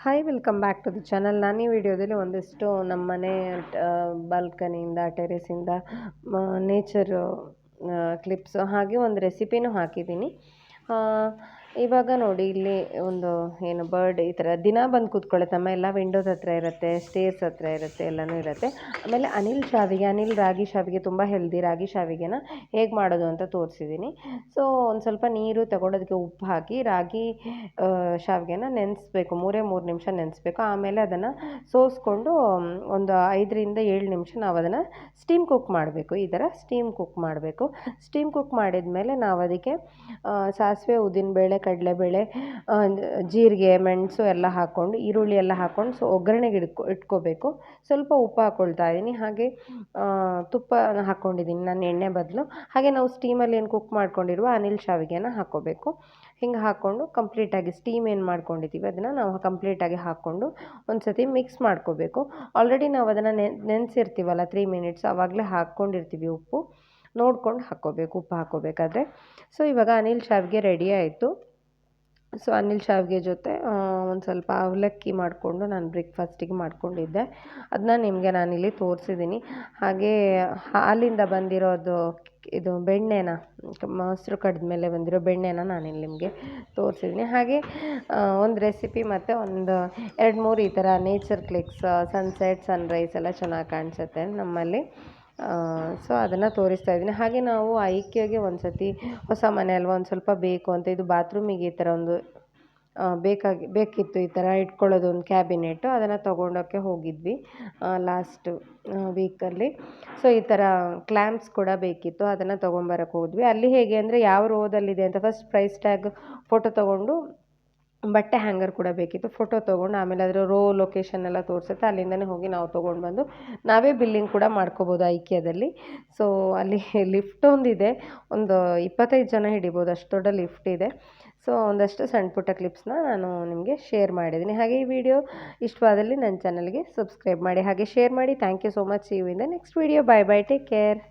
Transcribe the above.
Hi welcome back to the channel. ನಾನು ಈ ವಿಡಿಯೋದಲ್ಲಿ ಒಂದಿಷ್ಟು ನಮ್ಮ ಮನೆ ಬಾಲ್ಕನಿಯಿಂದ ಟೆರೇಸಿಂದ ನೇಚರು ಕ್ಲಿಪ್ಸು ಹಾಗೆ ಒಂದು ರೆಸಿಪಿನೂ ಹಾಕಿದ್ದೀನಿ. ಇವಾಗ ನೋಡಿ ಇಲ್ಲಿ ಒಂದು ಏನು ಬರ್ಡ್ ಈ ಥರ ದಿನ ಬಂದು ಕೂತ್ಕೊಳ್ಳುತ್ತೆ. ನಮ್ಮ ಎಲ್ಲ ವಿಂಡೋಸ್ ಹತ್ರ ಇರುತ್ತೆ, ಸ್ಟೇರ್ಸ್ ಹತ್ರ ಇರುತ್ತೆ, ಎಲ್ಲನೂ ಇರುತ್ತೆ. ಆಮೇಲೆ ಅನಿಲ್ ರಾಗಿ ಶಾವಿಗೆ ತುಂಬ ಹೆಲ್ದಿ. ರಾಗಿ ಶಾವಿಗೆನ ಹೇಗೆ ಮಾಡೋದು ಅಂತ ತೋರಿಸಿದ್ದೀನಿ. ಸೊ ಒಂದು ಸ್ವಲ್ಪ ನೀರು ತಗೊಂಡೋದಕ್ಕೆ ಉಪ್ಪು ಹಾಕಿ ರಾಗಿ ಶಾವಿಗೆನ ನೆನೆಸ್ಬೇಕು, 3 ನಿಮಿಷ ನೆನೆಸ್ಬೇಕು. ಆಮೇಲೆ ಅದನ್ನು ಸೋಸ್ಕೊಂಡು ಒಂದು 5ರಿಂದ 7 ನಿಮಿಷ ನಾವು ಅದನ್ನು ಸ್ಟೀಮ್ ಕುಕ್ ಮಾಡಬೇಕು. ಈ ಥರ ಸ್ಟೀಮ್ ಕುಕ್ ಮಾಡಬೇಕು. ಸ್ಟೀಮ್ ಕುಕ್ ಮಾಡಿದ ಮೇಲೆ ನಾವು ಅದಕ್ಕೆ ಸಾಸಿವೆ, ಉದ್ದಿನಬೇಳೆ, ಕಡಲೆಬೇಳೆ, ಜೀರಿಗೆ, ಮೆಣಸು ಎಲ್ಲ ಹಾಕ್ಕೊಂಡು, ಈರುಳ್ಳಿ ಎಲ್ಲ ಹಾಕ್ಕೊಂಡು ಒಗ್ಗರಣೆಗೆ ಇಟ್ಕೋಬೇಕು. ಸ್ವಲ್ಪ ಉಪ್ಪು ಹಾಕ್ಕೊಳ್ತಾ ಇದ್ದೀನಿ. ಹಾಗೆ ತುಪ್ಪ ಹಾಕ್ಕೊಂಡಿದ್ದೀನಿ ನಾನು ಎಣ್ಣೆ ಬದಲು. ಹಾಗೆ ನಾವು ಸ್ಟೀಮಲ್ಲಿ ಏನು ಕುಕ್ ಮಾಡ್ಕೊಂಡಿರುವ ಅನಿಲ್ ಶಾವಿಗೆನ ಹಾಕ್ಕೋಬೇಕು. ಹಿಂಗೆ ಹಾಕ್ಕೊಂಡು ಕಂಪ್ಲೀಟಾಗಿ ಸ್ಟೀಮ್ ಏನು ಮಾಡ್ಕೊಂಡಿದ್ದೀವಿ ಅದನ್ನು ನಾವು ಕಂಪ್ಲೀಟಾಗಿ ಹಾಕ್ಕೊಂಡು ಒಂದು ಸತಿ ಮಿಕ್ಸ್ ಮಾಡ್ಕೋಬೇಕು. ಆಲ್ರೆಡಿ ನಾವು ಅದನ್ನು ನೆನೆಸಿರ್ತೀವಲ್ಲ 3 ಮಿನಿಟ್ಸ್, ಆವಾಗಲೇ ಹಾಕ್ಕೊಂಡಿರ್ತೀವಿ. ಉಪ್ಪು ನೋಡ್ಕೊಂಡು ಹಾಕ್ಕೋಬೇಕು, ಉಪ್ಪು ಹಾಕ್ಕೋಬೇಕಾದ್ರೆ. ಸೊ ಇವಾಗ ಅನಿಲ್ ಶಾವಿಗೆ ರೆಡಿ ಆಯಿತು. ಸೊ ಅನಿಲ್ ಶಾವಿಗೆ ಜೊತೆ ಒಂದು ಸ್ವಲ್ಪ ಅವಲಕ್ಕಿ ಮಾಡಿಕೊಂಡು ನಾನು ಬ್ರೇಕ್ಫಾಸ್ಟಿಗೆ ಮಾಡ್ಕೊಂಡಿದ್ದೆ. ಅದನ್ನ ನಿಮಗೆ ನಾನಿಲ್ಲಿ ತೋರಿಸಿದ್ದೀನಿ. ಹಾಗೆ ಹಾಲಿಂದ ಬಂದಿರೋದು ಇದು ಬೆಣ್ಣೆನ, ಮೊಸರು ಕಡ್ದ ಮೇಲೆ ಬಂದಿರೋ ಬೆಣ್ಣೆನ ನಾನಿಲ್ಲಿ ನಿಮಗೆ ತೋರಿಸಿದ್ದೀನಿ. ಹಾಗೆ ಒಂದು ರೆಸಿಪಿ ಮತ್ತು ಒಂದು 2-3 ಈ ಥರ ನೇಚರ್ ಕ್ಲಿಕ್ಸ್, ಸನ್ಸೆಟ್, ಸನ್ರೈಸ್ ಎಲ್ಲ ಚೆನ್ನಾಗಿ ಕಾಣಿಸುತ್ತೆ ನಮ್ಮಲ್ಲಿ. ಸೊ ಅದನ್ನು ತೋರಿಸ್ತಾ ಇದ್ದೀನಿ. ಹಾಗೆ ನಾವು ಐಕ್ಯಗೆ ಒಂದು ಸತಿ ಹೊಸ ಮನೆ ಅಲ್ವಾ, ಒಂದು ಸ್ವಲ್ಪ ಬೇಕು ಅಂತ ಇದು ಬಾತ್ರೂಮಿಗೆ ಈ ಥರ ಒಂದು ಬೇಕಿತ್ತು ಈ ಥರ ಇಟ್ಕೊಳ್ಳೋದು ಒಂದು ಕ್ಯಾಬಿನೆಟ್ಟು. ಅದನ್ನು ತೊಗೊಂಡೋಕ್ಕೆ ಹೋಗಿದ್ವಿ ಲಾಸ್ಟ್ ವೀಕಲ್ಲಿ. ಸೊ ಈ ಥರ ಕ್ಲ್ಯಾಂಪ್ಸ್ ಕೂಡ ಬೇಕಿತ್ತು, ಅದನ್ನು ತೊಗೊಂಬರಕ್ಕೆ ಹೋದ್ವಿ. ಅಲ್ಲಿ ಹೇಗೆ ಅಂದರೆ ಯಾವ ರೋದಲ್ಲಿದೆ ಅಂತ ಫಸ್ಟ್ ಪ್ರೈಸ್ ಟ್ಯಾಗ್ ಫೋಟೋ ತೊಗೊಂಡು, ಬಟ್ಟೆ ಹ್ಯಾಂಗರ್ ಕೂಡ ಬೇಕಿತ್ತು, ಫೋಟೋ ತೊಗೊಂಡು ಆಮೇಲೆ ಅದರ ಲೊಕೇಶನ್ ಎಲ್ಲ ತೋರಿಸುತ್ತೆ. ಅಲ್ಲಿಂದನೇ ಹೋಗಿ ನಾವು ತೊಗೊಂಡು ಬಂದು ನಾವೇ ಬಿಲ್ಲಿಂಗ್ ಕೂಡ ಮಾಡ್ಕೋಬೋದು ಐಕಿಯಾದಲ್ಲಿ. ಸೊ ಅಲ್ಲಿ ಲಿಫ್ಟ್ ಒಂದಿದೆ, ಒಂದು 25 ಜನ ಹಿಡಿಬೋದು, ಅಷ್ಟು ದೊಡ್ಡ ಲಿಫ್ಟ್ ಇದೆ. ಸೊ ಒಂದಷ್ಟು ಸಣ್ಣ ಪುಟ್ಟ ಕ್ಲಿಪ್ಸ್ನ ನಾನು ನಿಮಗೆ ಶೇರ್ ಮಾಡಿದ್ದೀನಿ. ಹಾಗೆ ಈ ವಿಡಿಯೋ ಇಷ್ಟವಾದಲ್ಲಿ ನನ್ನ ಚಾನಲ್ಗೆ ಸಬ್ಸ್ಕ್ರೈಬ್ ಮಾಡಿ, ಹಾಗೆ ಶೇರ್ ಮಾಡಿ. Thank you so much. See you in the next video. Bye bye, take care.